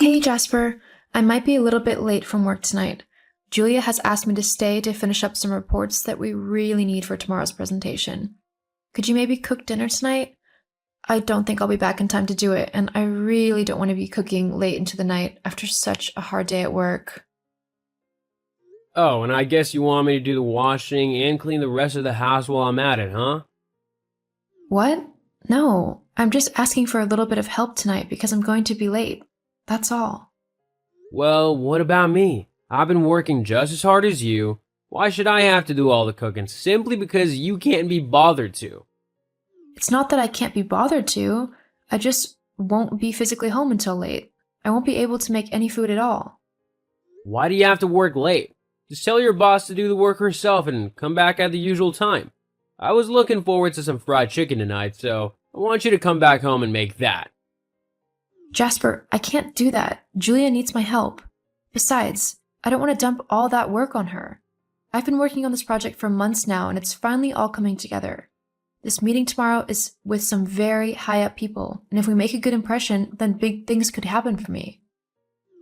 Hey Jasper, I might be a little bit late from work tonight. Julia has asked me to stay to finish up some reports that we really need for tomorrow's presentation. Could you maybe cook dinner tonight? I don't think I'll be back in time to do it, and I really don't want to be cooking late into the night after such a hard day at work. Oh, and I guess you want me to do the washing and clean the rest of the house while I'm at it, huh? What? No, I'm just asking for a little bit of help tonight because I'm going to be late. That's all. Well, what about me? I've been working just as hard as you. Why should I have to do all the cooking simply because you can't be bothered to? It's not that I can't be bothered to, I just won't be physically home until late. I won't be able to make any food at all. Why do you have to work late? Just tell your boss to do the work herself and come back at the usual time. I was looking forward to some fried chicken tonight, so I want you to come back home and make that. Jasper, I can't do that. Julia needs my help. Besides, I don't want to dump all that work on her. I've been working on this project for months now, and it's finally all coming together. This meeting tomorrow is with some very high-up people, and if we make a good impression, then big things could happen for me.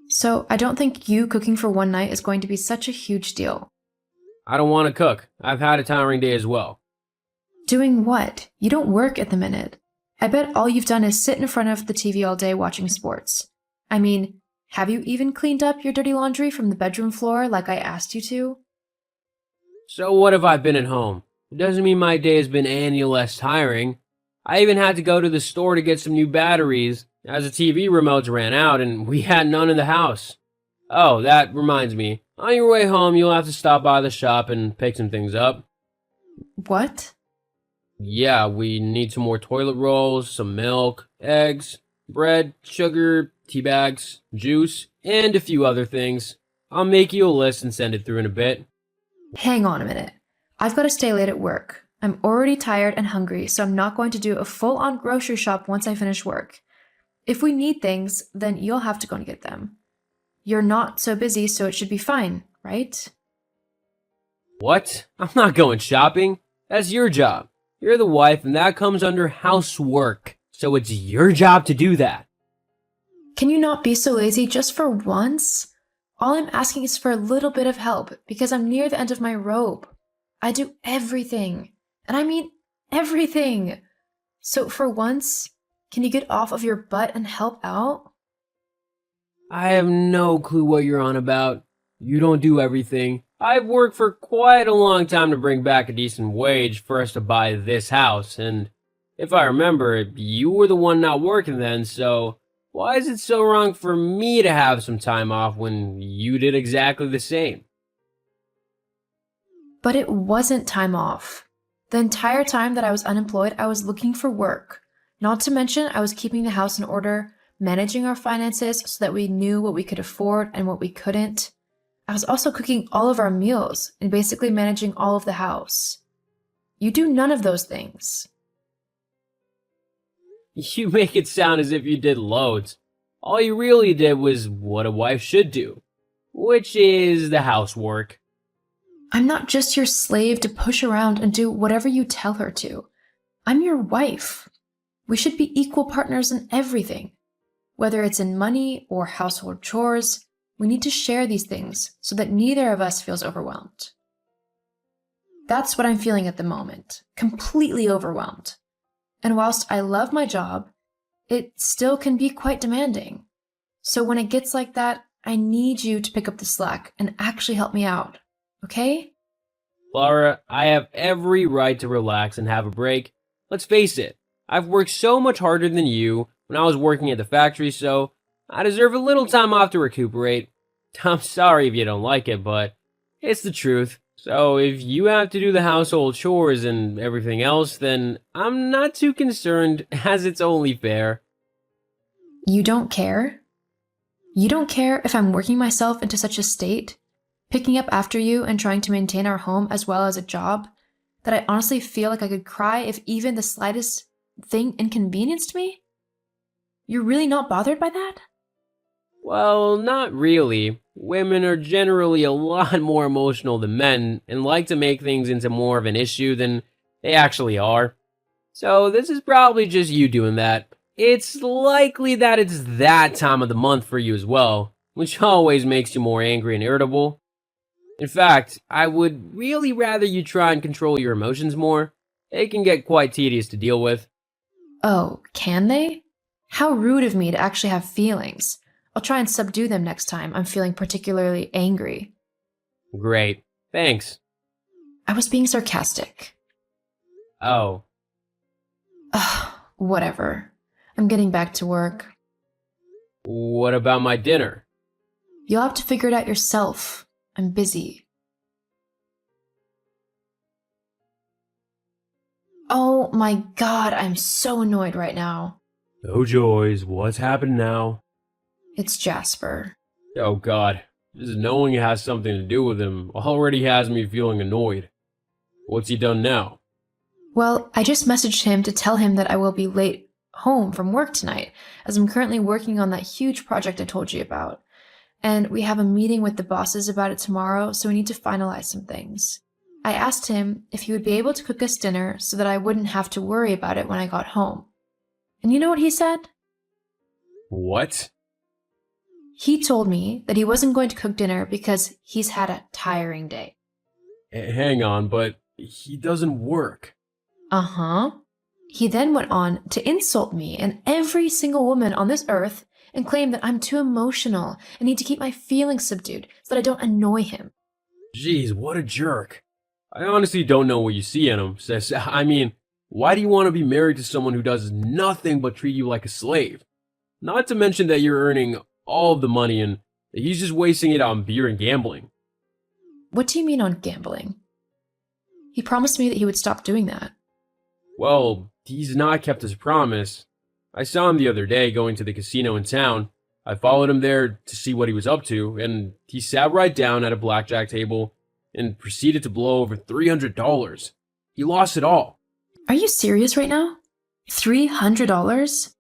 So I don't think you cooking for one night is going to be such a huge deal. I don't want to cook. I've had a tiring day as well. Doing what? You don't work at the minute. I bet all you've done is sit in front of the TV all day watching sports. I mean, have you even cleaned up your dirty laundry from the bedroom floor like I asked you to? So what if I've been at home? It doesn't mean my day has been any less tiring. I even had to go to the store to get some new batteries, as the TV remotes ran out and we had none in the house. Oh, that reminds me. On your way home, you'll have to stop by the shop and pick some things up. What? Yeah, we need some more toilet rolls, some milk, eggs, bread, sugar, tea bags, juice, and a few other things. I'll make you a list and send it through in a bit. Hang on a minute. I've got to stay late at work. I'm already tired and hungry, so I'm not going to do a full-on grocery shop once I finish work. If we need things, then you'll have to go and get them. You're not so busy, so it should be fine, right? What? I'm not going shopping. That's your job. You're the wife, and that comes under housework. So it's your job to do that. Can you not be so lazy just for once? All I'm asking is for a little bit of help because I'm near the end of my rope. I do everything. And I mean everything. So for once, can you get off of your butt and help out? I have no clue what you're on about. You don't do everything. I've worked for quite a long time to bring back a decent wage for us to buy this house, and if I remember, you were the one not working then, so why is it so wrong for me to have some time off when you did exactly the same? But it wasn't time off. The entire time that I was unemployed, I was looking for work. Not to mention, I was keeping the house in order, managing our finances so that we knew what we could afford and what we couldn't. I was also cooking all of our meals and basically managing all of the house. You do none of those things. You make it sound as if you did loads. All you really did was what a wife should do, which is the housework. I'm not just your slave to push around and do whatever you tell her to. I'm your wife. We should be equal partners in everything. Whether it's in money or household chores, we need to share these things so that neither of us feels overwhelmed. That's what I'm feeling at the moment, completely overwhelmed. And whilst I love my job, it still can be quite demanding. So when it gets like that, I need you to pick up the slack and actually help me out, okay? Laura, I have every right to relax and have a break. Let's face it, I've worked so much harder than you when I was working at the factory, so I deserve a little time off to recuperate. I'm sorry if you don't like it, but it's the truth. So if you have to do the household chores and everything else, then I'm not too concerned, as it's only fair. You don't care? You don't care if I'm working myself into such a state, picking up after you and trying to maintain our home as well as a job, that I honestly feel like I could cry if even the slightest thing inconvenienced me? You're really not bothered by that? Well, not really. Women are generally a lot more emotional than men and like to make things into more of an issue than they actually are. So this is probably just you doing that. It's likely that it's that time of the month for you as well, which always makes you more angry and irritable. In fact, I would really rather you try and control your emotions more. They can get quite tedious to deal with. Oh, can they? How rude of me to actually have feelings. I'll try and subdue them next time I'm feeling particularly angry. Great. Thanks. I was being sarcastic. Oh, Ugh, whatever. I'm getting back to work. what about my dinner? You'll have to figure it out yourself. I'm busy. Oh my god, I'm so annoyed right now. No joys. What's happened now? It's Jasper. Oh god. Just knowing it has something to do with him already has me feeling annoyed. What's he done now? Well, I just messaged him to tell him that I will be late home from work tonight, as I'm currently working on that huge project I told you about. And we have a meeting with the bosses about it tomorrow, so we need to finalize some things. I asked him if he would be able to cook us dinner so that I wouldn't have to worry about it when I got home. And you know what he said? What? He told me that he wasn't going to cook dinner because he's had a tiring day. Hang on, but he doesn't work. Uh-huh. He then went on to insult me and every single woman on this earth and claim that I'm too emotional and need to keep my feelings subdued so that I don't annoy him. Jeez, what a jerk. I honestly don't know what you see in him, sis. I mean, why do you want to be married to someone who does nothing but treat you like a slave? Not to mention that you're earning all of the money and that he's just wasting it on beer and gambling. What do you mean on gambling? He promised me that he would stop doing that. Well, he's not kept his promise. I saw him the other day going to the casino in town. I followed him there to see what he was up to, and he sat right down at a blackjack table and proceeded to blow over $300. He lost it all. Are you serious right now? $300?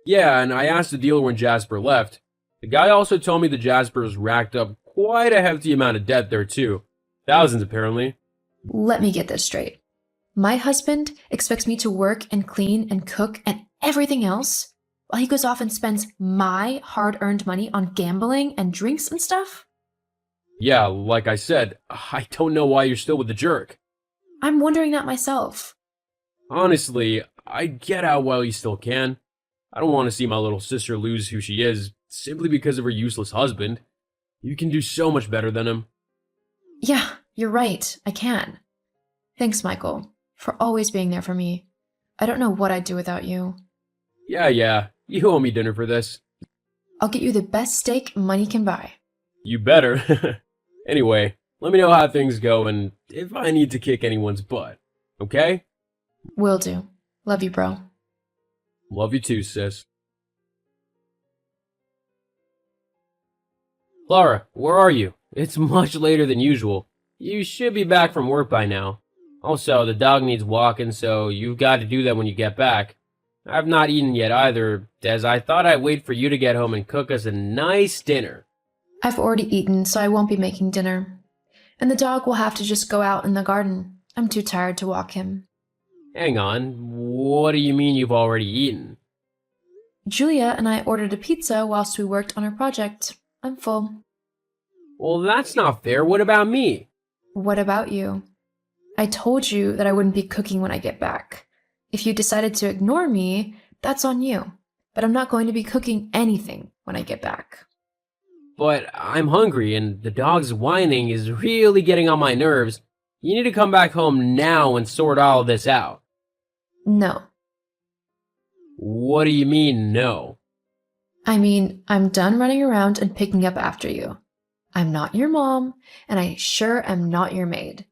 Yeah, and I asked the dealer when Jasper left. The guy also told me that Jasper's racked up quite a hefty amount of debt there too. Thousands, apparently. Let me get this straight. My husband expects me to work and clean and cook and everything else while he goes off and spends my hard-earned money on gambling and drinks and stuff? Yeah, like I said, I don't know why you're still with the jerk. I'm wondering that myself. Honestly, I get out while you still can. I don't want to see my little sister lose who she is simply because of her useless husband. You can do so much better than him. Yeah, you're right. I can. Thanks, Michael, for always being there for me. I don't know what I'd do without you. Yeah, you owe me dinner for this. I'll get you the best steak money can buy. You better. Anyway, let me know how things go and if I need to kick anyone's butt. Okay? Will do. Love you, bro. Love you too, sis. Laura, where are you? It's much later than usual. You should be back from work by now. Also, the dog needs walking, so you've got to do that when you get back. I've not eaten yet either, as I thought I'd wait for you to get home and cook us a nice dinner. I've already eaten, so I won't be making dinner. And the dog will have to just go out in the garden. I'm too tired to walk him. Hang on, what do you mean you've already eaten? Julia and I ordered a pizza whilst we worked on our project. I'm full. Well, that's not fair. What about me? What about you? I told you that I wouldn't be cooking when I get back. If you decided to ignore me, that's on you. But I'm not going to be cooking anything when I get back. But I'm hungry and the dog's whining is really getting on my nerves. You need to come back home now and sort all of this out. No. What do you mean, no? I mean, I'm done running around and picking up after you. I'm not your mom, and I sure am not your maid.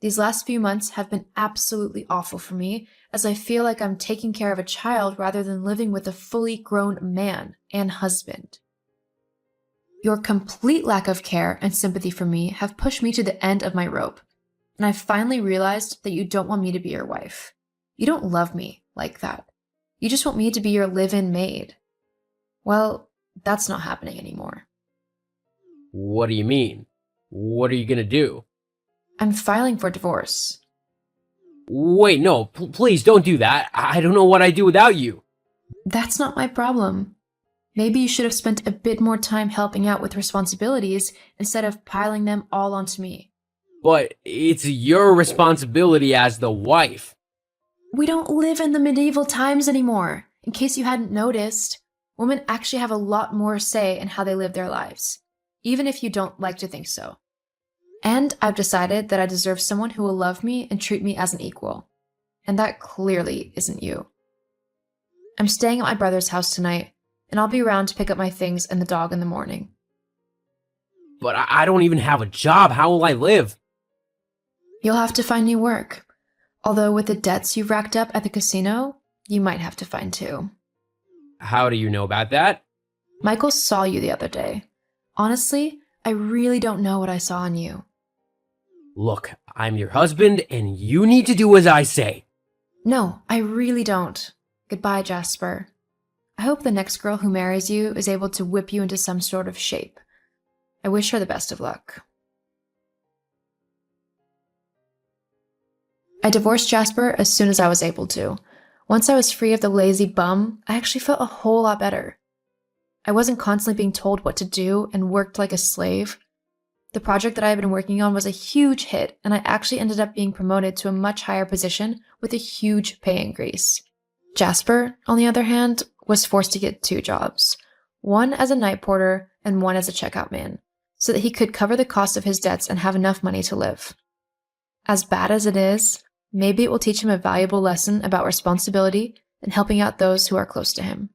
These last few months have been absolutely awful for me, as I feel like I'm taking care of a child rather than living with a fully grown man and husband. Your complete lack of care and sympathy for me have pushed me to the end of my rope, and I've finally realized that you don't want me to be your wife. You don't love me like that. You just want me to be your live-in maid. Well, that's not happening anymore. What do you mean? What are you gonna do? I'm filing for divorce. Wait, no, please don't do that. I don't know what I'd do without you. That's not my problem. Maybe you should have spent a bit more time helping out with responsibilities instead of piling them all onto me. But it's your responsibility as the wife. We don't live in the medieval times anymore. In case you hadn't noticed, women actually have a lot more say in how they live their lives, even if you don't like to think so. And I've decided that I deserve someone who will love me and treat me as an equal. And that clearly isn't you. I'm staying at my brother's house tonight, and I'll be around to pick up my things and the dog in the morning. But I don't even have a job. How will I live? You'll have to find new work. Although with the debts you've racked up at the casino, you might have to find two. How do you know about that? Michael saw you the other day. Honestly, I really don't know what I saw in you. Look, I'm your husband, and you need to do as I say. No, I really don't. Goodbye, Jasper. I hope the next girl who marries you is able to whip you into some sort of shape. I wish her the best of luck. I divorced Jasper as soon as I was able to. Once I was free of the lazy bum, I actually felt a whole lot better. I wasn't constantly being told what to do and worked like a slave. The project that I had been working on was a huge hit, and I actually ended up being promoted to a much higher position with a huge pay increase. Jasper, on the other hand, was forced to get two jobs, one as a night porter and one as a checkout man, so that he could cover the cost of his debts and have enough money to live. As bad as it is, maybe it will teach him a valuable lesson about responsibility and helping out those who are close to him.